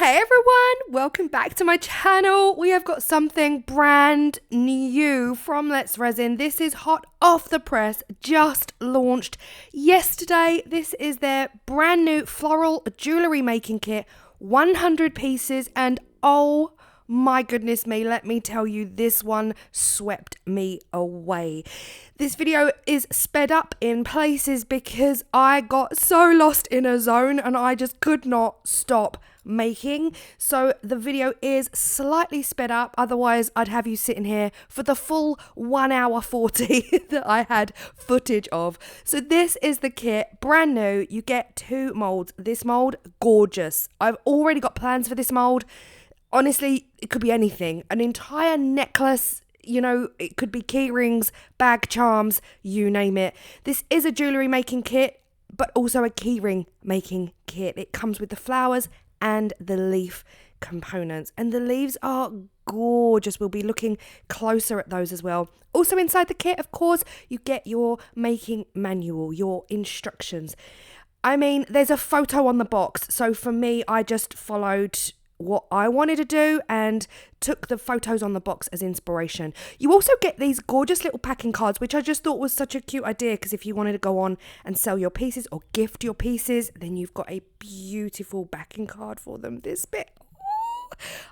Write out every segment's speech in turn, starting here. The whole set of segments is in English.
Hey everyone, welcome back to my channel. We have got something brand new from Let's Resin. This is hot off the press, just launched yesterday. This is their brand new floral jewellery making kit, 100 pieces, and oh my goodness me, let me tell you, this one swept me away. This video is sped up in places because I got so lost in a zone and I just could not stop making. So the video is slightly sped up, otherwise I'd have you sitting here for the full 1 hour 40 that I had footage of. So this is the kit, brand new. You get 2 molds. This mold, gorgeous. I've already got plans for this mold. Honestly, it could be anything. An entire necklace, you know, it could be key rings, bag charms, you name it. This is a jewellery making kit, but also a key ring making kit. It comes with the flowers and the leaf components. And the leaves are gorgeous. We'll be looking closer at those as well. Also inside the kit, of course, you get your making manual, your instructions. I mean, there's a photo on the box. So for me, I just followed what I wanted to do and took the photos on the box as inspiration. You also get these gorgeous little packing cards, which I just thought was such a cute idea, because if you wanted to go on and sell your pieces or gift your pieces, then you've got a beautiful backing card for them. This bit,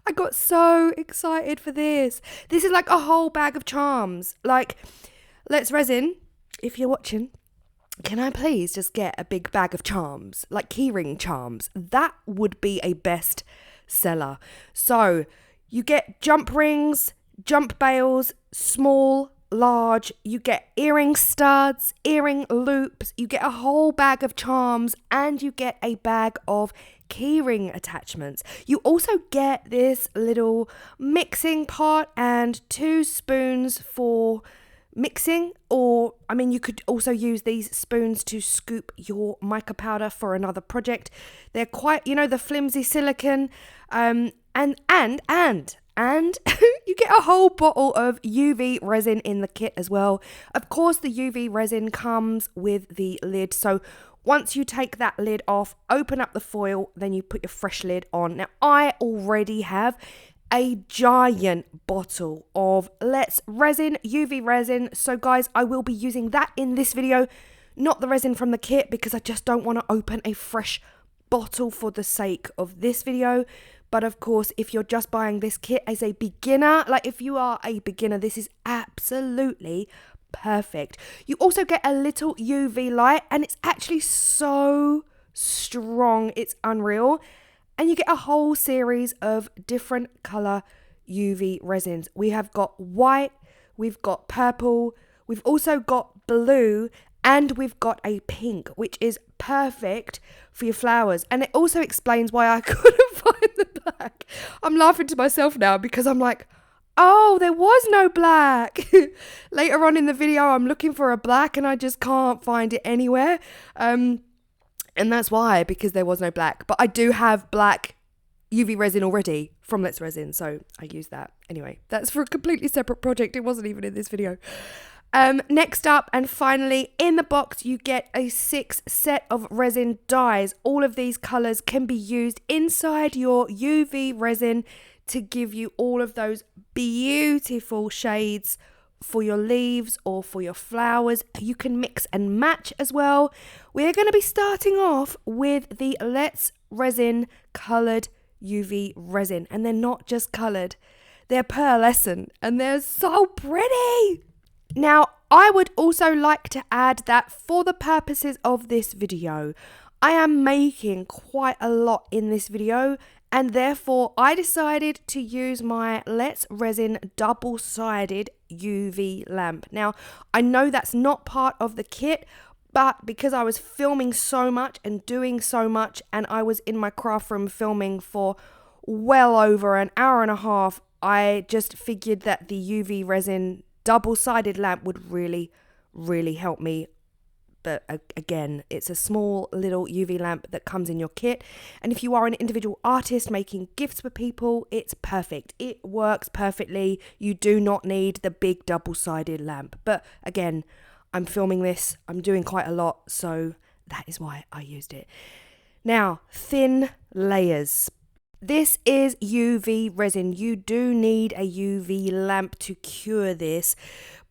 I got so excited for this. This is like a whole bag of charms. Like, Let's Resin, if you're watching, can I please just get a big bag of charms, like keyring charms? That would be a best seller. So you get jump rings, jump bails, small, large. You get earring studs, earring loops. You get a whole bag of charms, and you get a bag of keyring attachments. You also get this little mixing pot and 2 spoons for mixing, or I mean, you could also use these spoons to scoop your mica powder for another project. They're quite, you know, the flimsy silicone, and you get a whole bottle of UV resin in the kit as well. Of course, the UV resin comes with the lid, so once you take that lid off, open up the foil, then you put your fresh lid on. Now, I already have a giant bottle of Let's Resin UV resin. So guys, I will be using that in this video, not the resin from the kit, because I just don't want to open a fresh bottle for the sake of this video. But of course, if you're just buying this kit as a beginner, like if you are a beginner, this is absolutely perfect. You also get a little UV light, and it's actually so strong, it's unreal. And you get a whole series of different colour UV resins. We have got white, we've got purple, we've also got blue, and we've got a pink, which is perfect for your flowers. And it also explains why I couldn't find the black. I'm laughing to myself now because I'm like, oh, there was no black. Later on in the video, I'm looking for a black and I just can't find it anywhere. And that's why, because there was no black. But I do have black UV resin already from Let's Resin, so I use that. Anyway, that's for a completely separate project. It wasn't even in this video. Next up, and finally, in the box, you get a 6 set of resin dyes. All of these colours can be used inside your UV resin to give you all of those beautiful shades for your leaves or for your flowers. You can mix and match as well. We're going to be starting off with the Let's Resin coloured UV resin, and they're not just coloured, they're pearlescent, and they're so pretty. Now, I would also like to add that for the purposes of this video, I am making quite a lot in this video, and therefore I decided to use my Let's Resin double-sided UV lamp. Now, I know that's not part of the kit, but because I was filming so much and doing so much, and I was in my craft room filming for well over an hour and a half, I just figured that the UV resin double-sided lamp would really help me. But again, it's a small little UV lamp that comes in your kit. And if you are an individual artist making gifts for people, it's perfect. It works perfectly. You do not need the big double-sided lamp. But again, I'm filming this. I'm doing quite a lot. So that is why I used it. Now, thin layers. This is UV resin. You do need a UV lamp to cure this,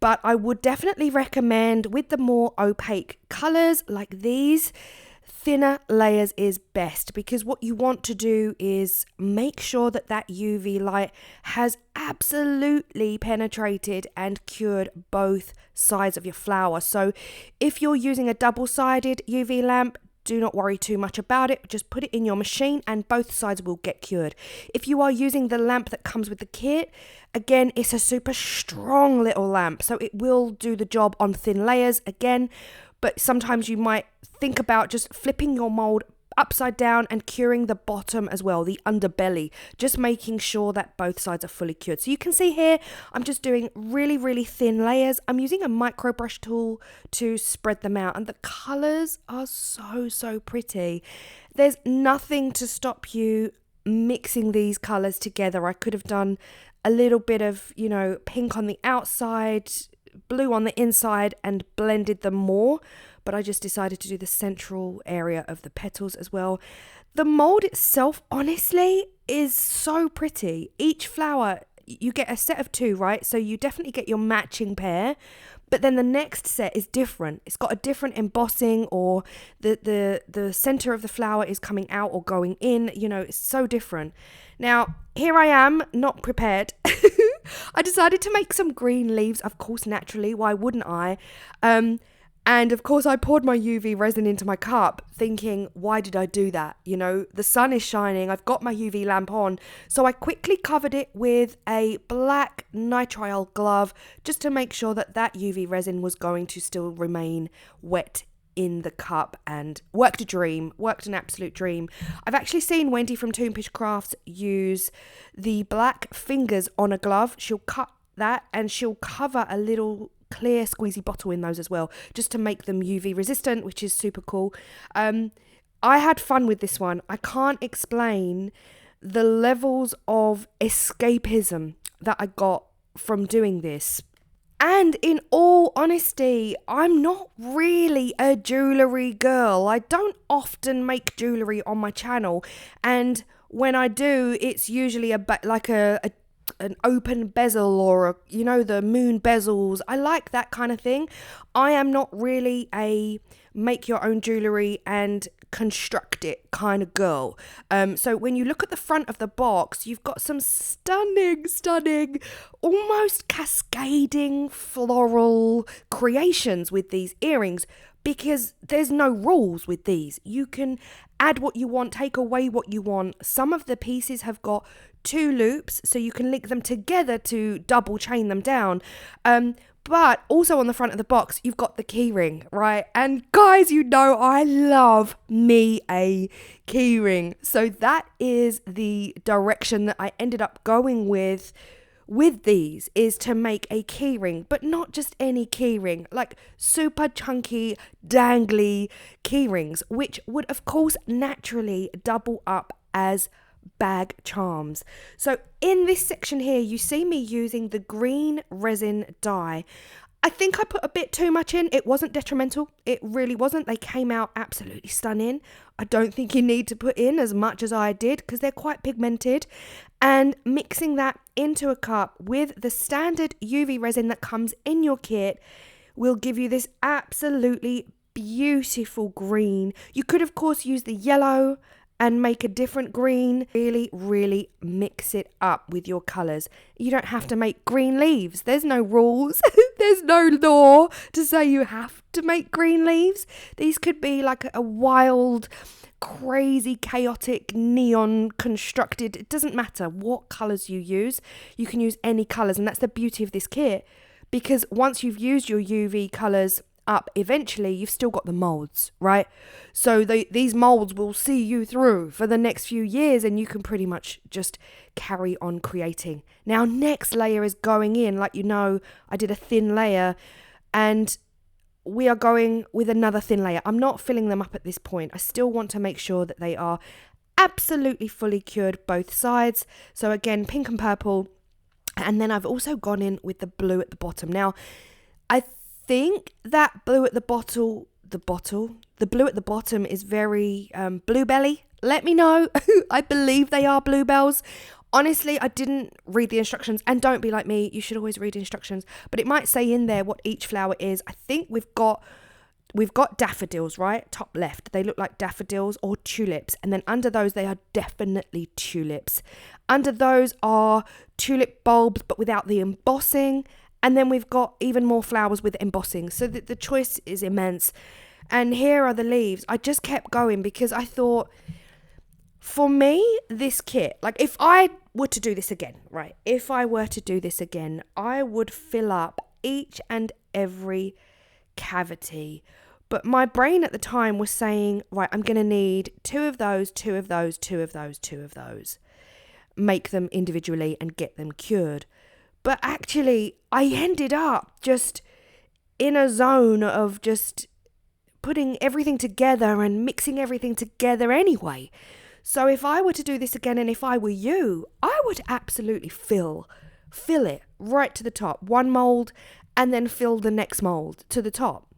but I would definitely recommend with the more opaque colors like these, thinner layers is best, because what you want to do is make sure that that UV light has absolutely penetrated and cured both sides of your flower. So if you're using a double-sided UV lamp, do not worry too much about it. Just put it in your machine and both sides will get cured. If you are using the lamp that comes with the kit, again, it's a super strong little lamp, so it will do the job on thin layers again. But sometimes you might think about just flipping your mold upside down and curing the bottom as well, the underbelly, just making sure that both sides are fully cured. So you can see here, I'm just doing really thin layers. I'm using a micro brush tool to spread them out, and the colors are so pretty. There's nothing to stop you mixing these colors together. I could have done a little bit of, you know, pink on the outside, blue on the inside, and blended them more, but I just decided to do the central area of the petals as well. The mold itself, honestly, is so pretty. Each flower, you get a set of 2, right? So you definitely get your matching pair, but then the next set is different. It's got a different embossing, or the center of the flower is coming out or going in. You know, it's so different. Now, here I am, not prepared. I decided to make some green leaves, of course, naturally. Why wouldn't I? And of course, I poured my UV resin into my cup thinking, why did I do that? You know, the sun is shining. I've got my UV lamp on. So I quickly covered it with a black nitrile glove just to make sure that that UV resin was going to still remain wet in the cup, and worked an absolute dream. I've actually seen Wendy from Toonfish Crafts use the black fingers on a glove. She'll cut that and she'll cover a little clear squeezy bottle in those as well, just to make them UV resistant, which is super cool. I had fun with this one. I can't explain the levels of escapism that I got from doing this. And in all honesty, I'm not really a jewellery girl. I don't often make jewellery on my channel, and when I do, it's usually an open bezel, or you know, the moon bezels. I like that kind of thing. I am not really a make your own jewellery and construct it kind of girl. So when you look at the front of the box, you've got some stunning, almost cascading floral creations with these earrings, because there's no rules with these. You can add what you want, take away what you want. Some of the pieces have got 2 loops, so you can link them together to double chain them down. But also on the front of the box, you've got the keyring, right? And guys, you know I love me a keyring. So that is the direction that I ended up going with these, is to make a keyring, but not just any keyring, like super chunky, dangly keyrings, which would of course naturally double up as bag charms. So in this section here, you see me using the green resin dye. I think I put a bit too much in. It wasn't detrimental. It really wasn't. They came out absolutely stunning. I don't think you need to put in as much as I did, because they're quite pigmented. And mixing that into a cup with the standard UV resin that comes in your kit will give you this absolutely beautiful green. You could of course use the yellow and make a different green. Really mix it up with your colors. You don't have to make green leaves. There's no rules. There's no law to say you have to make green leaves. These could be like a wild, crazy, chaotic, neon constructed. It doesn't matter what colors you use. You can use any colors, and that's the beauty of this kit, because once you've used your UV colors up, eventually you've still got the molds, right? So these molds will see you through for the next few years, and you can pretty much just carry on creating. Now, next layer is going in. Like, you know, I did a thin layer, and we are going with another thin layer. I'm not filling them up at this point. I still want to make sure that they are absolutely fully cured both sides. So again, pink and purple, and then I've also gone in with the blue at the bottom. Now, I think that blue at the blue at the bottom is very bluebelly. Let me know. I believe they are bluebells. Honestly, I didn't read the instructions, and don't be like me. You should always read instructions, but it might say in there what each flower is. I think we've got daffodils, right? Top left. They look like daffodils or tulips. And then under those, they are definitely tulips. Under those are tulip bulbs, but without the embossing. And then we've got even more flowers with embossing. So the choice is immense. And here are the leaves. I just kept going because I thought, for me, this kit, like if I were to do this again, right? If I were to do this again, I would fill up each and every cavity. But my brain at the time was saying, right, I'm going to need 2 of those, 2 of those, 2 of those, 2 of those. Make them individually and get them cured. But actually, I ended up just in a zone of just putting everything together and mixing everything together anyway. So if I were to do this again, and if I were you, I would absolutely fill it right to the top. One mold, and then fill the next mold to the top.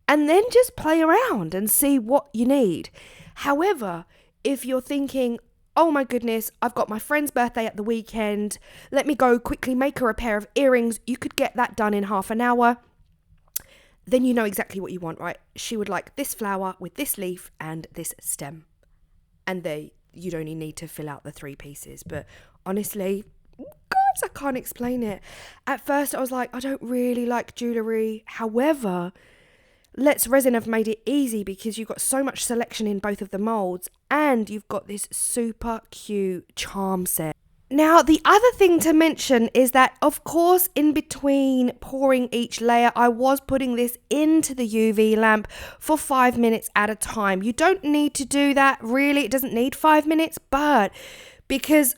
And then just play around and see what you need. However, if you're thinking, oh my goodness, I've got my friend's birthday at the weekend, let me go quickly make her a pair of earrings, you could get that done in half an hour. Then you know exactly what you want, right? She would like this flower with this leaf and this stem. And you'd only need to fill out the 3 pieces. But honestly, guys, I can't explain it. At first I was like, I don't really like jewellery. However, Let's Resin have made it easy because you've got so much selection in both of the molds, and you've got this super cute charm set. Now, the other thing to mention is that, of course, in between pouring each layer, I was putting this into the UV lamp for 5 minutes at a time. You don't need to do that, really. It doesn't need 5 minutes, but because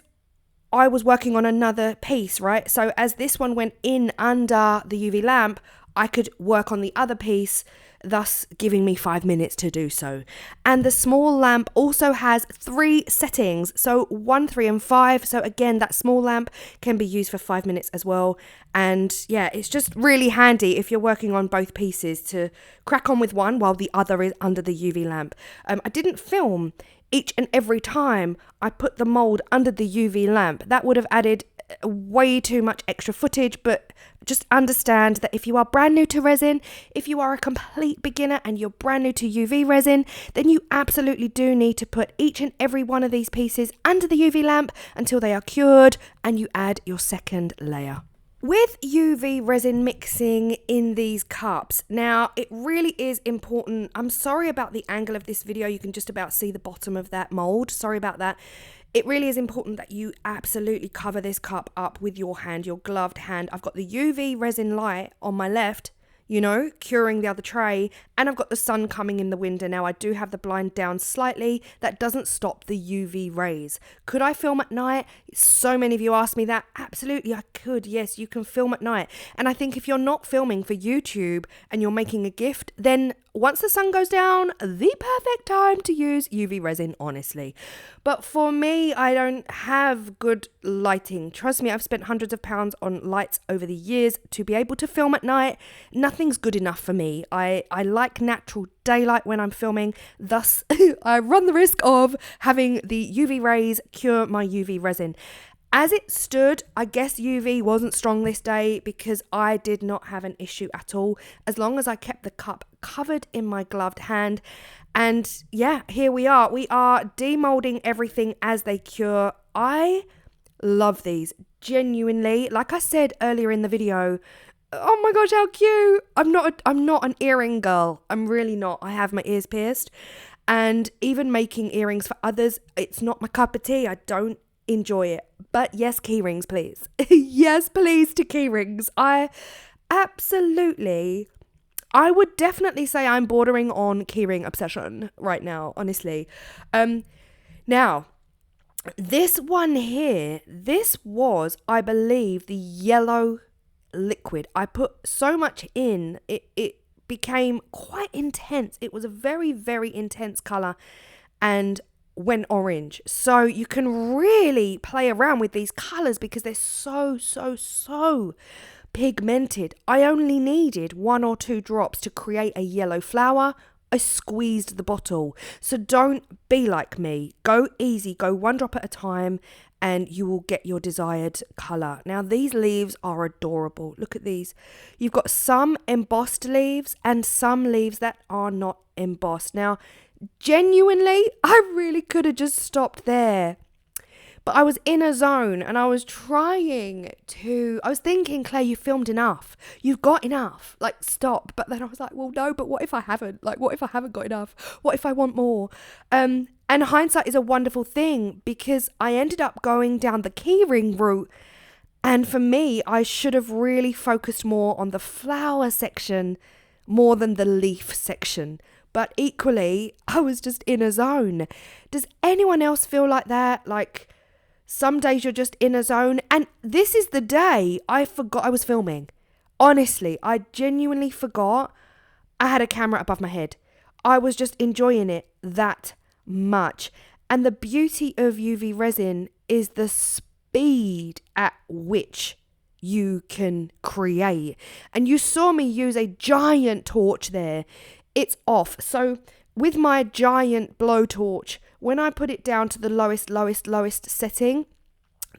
I was working on another piece, right? So as this one went in under the UV lamp, I could work on the other piece, thus giving me 5 minutes to do so. And the small lamp also has 3 settings, so 1, 3 and 5. So again, that small lamp can be used for 5 minutes as well. And yeah, it's just really handy if you're working on both pieces to crack on with one while the other is under the UV lamp. I didn't film each and every time I put the mold under the UV lamp. That would have added way too much extra footage, but just understand that if you are brand new to resin, if you are a complete beginner and you're brand new to UV resin, then you absolutely do need to put each and every one of these pieces under the UV lamp until they are cured, and you add your second layer. With UV resin mixing in these cups, now it really is important. I'm sorry about the angle of this video. You can just about see the bottom of that mold. Sorry about that. It really is important that you absolutely cover this cup up with your hand, your gloved hand. I've got the UV resin light on my left, you know, curing the other tray, and I've got the sun coming in the window. Now I do have the blind down slightly. That doesn't stop the UV rays. Could I film at night? So many of you asked me that. Absolutely, I could. Yes, you can film at night. And I think if you're not filming for YouTube and you're making a gift, then once the sun goes down, the perfect time to use UV resin, honestly. But for me, I don't have good lighting. Trust me, I've spent hundreds of pounds on lights over the years to be able to film at night. Nothing's good enough for me. I like natural daylight when I'm filming. Thus, I run the risk of having the UV rays cure my UV resin. As it stood, I guess UV wasn't strong this day because I did not have an issue at all, as long as I kept the cup covered in my gloved hand. And yeah, here we are. We are demolding everything as they cure. I love these, genuinely. Like I said earlier in the video, oh my gosh, how cute. I'm not an earring girl. I'm really not. I have my ears pierced. And even making earrings for others, it's not my cup of tea. I don't enjoy it. But yes, keyrings, please. Yes, please, to keyrings. I would definitely say I'm bordering on keyring obsession right now, honestly. Now, this one here, this was, I believe, the yellow liquid. I put so much in, it became quite intense. It was a very, very intense color and went orange. So you can really play around with these colors because they're so pigmented. I only needed 1 or 2 drops to create a yellow flower. I squeezed the bottle. So don't be like me. Go easy, go one drop at a time, and you will get your desired colour. Now, these leaves are adorable. Look at these. You've got some embossed leaves and some leaves that are not embossed. Now, genuinely, I really could have just stopped there. But I was in a zone and I was thinking, Claire, you filmed enough. You've got enough. Like, stop. But then I was like, well, no, but what if I haven't? Like, what if I haven't got enough? What if I want more? And hindsight is a wonderful thing because I ended up going down the keyring route. And for me, I should have really focused more on the flower section more than the leaf section. But equally, I was just in a zone. Does anyone else feel like that? Like, some days you're just in a zone. And this is the day I forgot I was filming. Honestly, I genuinely forgot I had a camera above my head. I was just enjoying it that much. And the beauty of UV resin is the speed at which you can create. And you saw me use a giant torch there. It's off. So with my giant blowtorch, when I put it down to the lowest setting,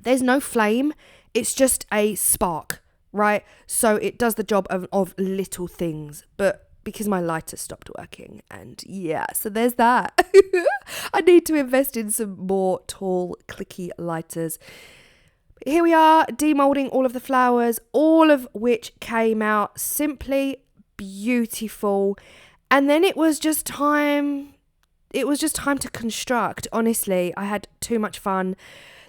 there's no flame. It's just a spark, right? So it does the job of little things. But because my lighter stopped working, and yeah, so there's that. I need to invest in some more tall, clicky lighters. Here we are, demolding all of the flowers, all of which came out simply beautiful. And then it was just time to construct. Honestly, I had too much fun.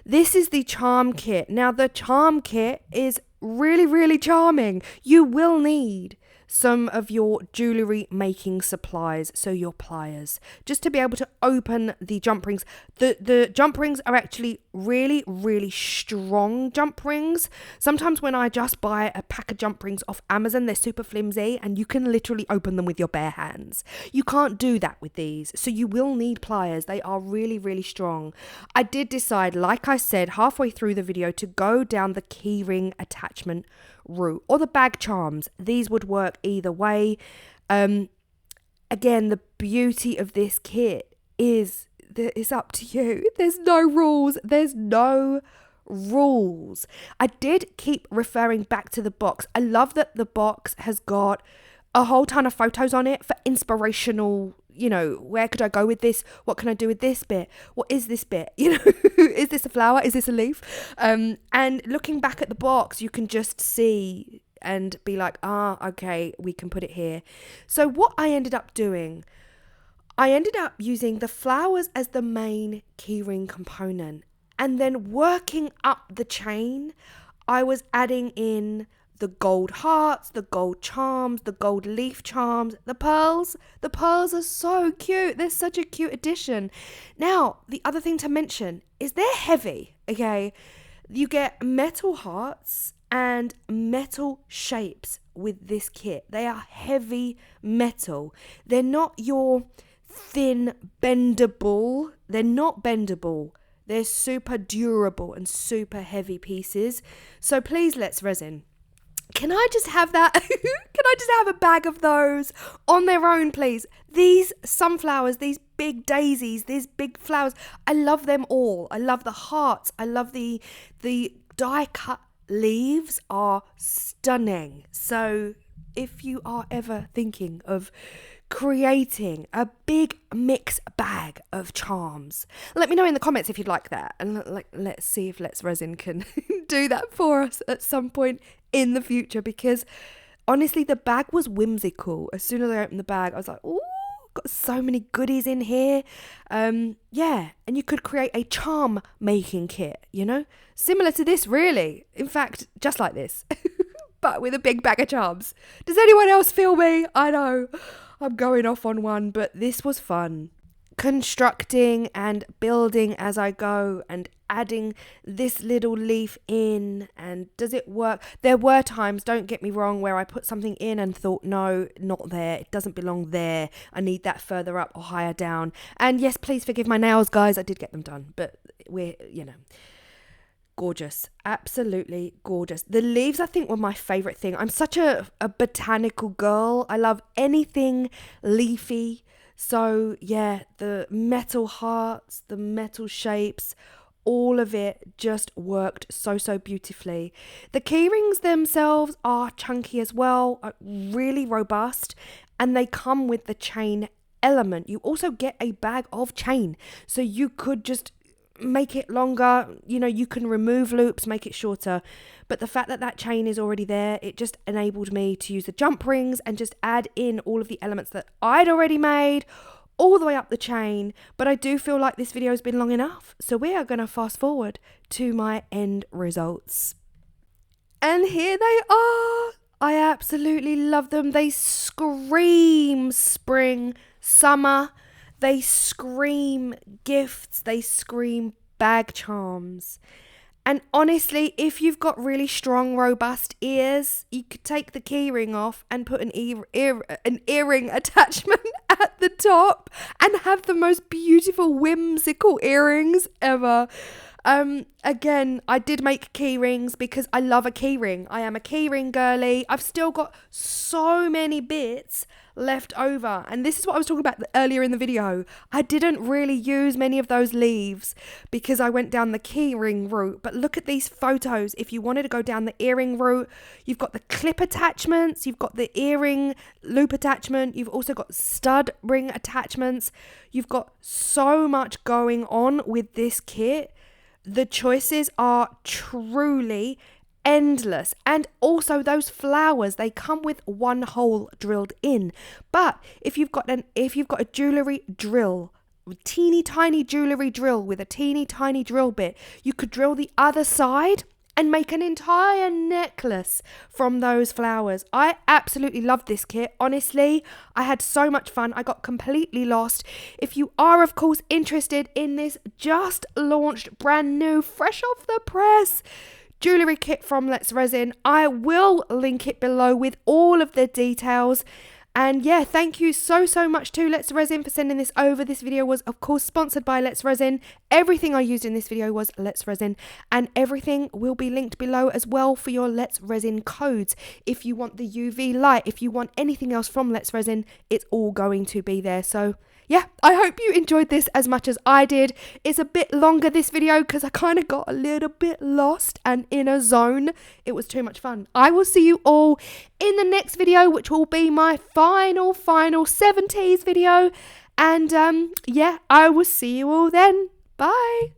This is the charm kit. Now, the charm kit is really, really charming. You will need some of your jewellery making supplies, so your pliers, just to be able to open the jump rings. The jump rings are actually really, really strong jump rings. Sometimes when I just buy a pack of jump rings off Amazon, they're super flimsy and you can literally open them with your bare hands. You can't do that with these, so you will need pliers. They are really, really strong. I did decide, like I said halfway through the video, to go down the keyring attachment route or the bag charms. These would work either way. Again, the beauty of this kit is that it's up to you. There's no rules. I did keep referring back to the box. I love that the box has got a whole ton of photos on it for inspirational, where could I go with this? What can I do with this bit? What is this bit? Is this a flower? Is this a leaf? And looking back at the box, you can just see and be like, okay, we can put it here. So what I ended up doing, I ended up using the flowers as the main keyring component. And then working up the chain, I was adding in the gold hearts, the gold charms, the gold leaf charms, the pearls. The pearls are so cute. They're such a cute addition. Now, the other thing to mention is they're heavy, okay? You get metal hearts and metal shapes with this kit. They are heavy metal. They're not your thin bendable. They're not bendable. They're super durable and super heavy pieces. So please, let's resin. Can I just have that? Can I just have a bag of those on their own, please? These sunflowers, these big daisies, these big flowers, I love them all. I love the hearts. I love the die cut leaves are stunning. So if you are ever thinking of creating a big mix bag of charms, let me know in the comments if you'd like that, and let's see if Let's Resin can do that for us at some point in the future, because honestly the bag was whimsical. As soon as I opened the bag, I was like, ooh, got so many goodies in here. And you could create a charm making kit, similar to this, really, in fact, just like this but with a big bag of charms. Does anyone else feel me? I know I'm going off on one, but this was fun. Constructing and building as I go and adding this little leaf in. And does it work? There were times, don't get me wrong, where I put something in and thought, no, not there. It doesn't belong there. I need that further up or higher down. And yes, please forgive my nails, guys. I did get them done, but we're, gorgeous. Absolutely gorgeous. The leaves, I think, were my favorite thing. I'm such a botanical girl. I love anything leafy. So yeah, the metal hearts, the metal shapes, all of it just worked so beautifully. The keyrings themselves are chunky as well, really robust, and they come with the chain element. You also get a bag of chain, so you could just make it longer, you can remove loops, make it shorter, but the fact that that chain is already there, it just enabled me to use the jump rings and just add in all of the elements that I'd already made all the way up the chain. But I do feel like this video has been long enough, so we are going to fast forward to my end results. And here they are. I absolutely love them. They scream spring, summer. They scream gifts. They scream bag charms. And honestly, if you've got really strong, robust ears, you could take the keyring off and put an earring attachment at the top and have the most beautiful, whimsical earrings ever. Again, I did make key rings because I love a key ring. I am a key ring girly. I've still got so many bits left over, and this is what I was talking about earlier in the video. I didn't really use many of those leaves because I went down the key ring route, but look at these photos. If you wanted to go down the earring route, you've got the clip attachments, you've got the earring loop attachment, you've also got stud ring attachments. You've got so much going on with this kit. The choices are truly endless. And also those flowers, they come with one hole drilled in. But if you've got a jewellery drill, teeny tiny jewellery drill with a teeny tiny drill bit, you could drill the other side and make an entire necklace from those flowers. I absolutely love this kit. Honestly, I had so much fun. I got completely lost. If you are, of course, interested in this just launched, brand new, fresh off the press jewellery kit from Let's Resin, I will link it below with all of the details. And yeah, thank you so much to Let's Resin for sending this over. This video was, of course, sponsored by Let's Resin. Everything I used in this video was Let's Resin, and everything will be linked below as well for your Let's Resin codes. If you want the UV light, if you want anything else from Let's Resin, it's all going to be there. So yeah, I hope you enjoyed this as much as I did. It's a bit longer, this video, because I kind of got a little bit lost and in a zone. It was too much fun. I will see you all in the next video, which will be my final 70s video. And yeah, I will see you all then. Bye.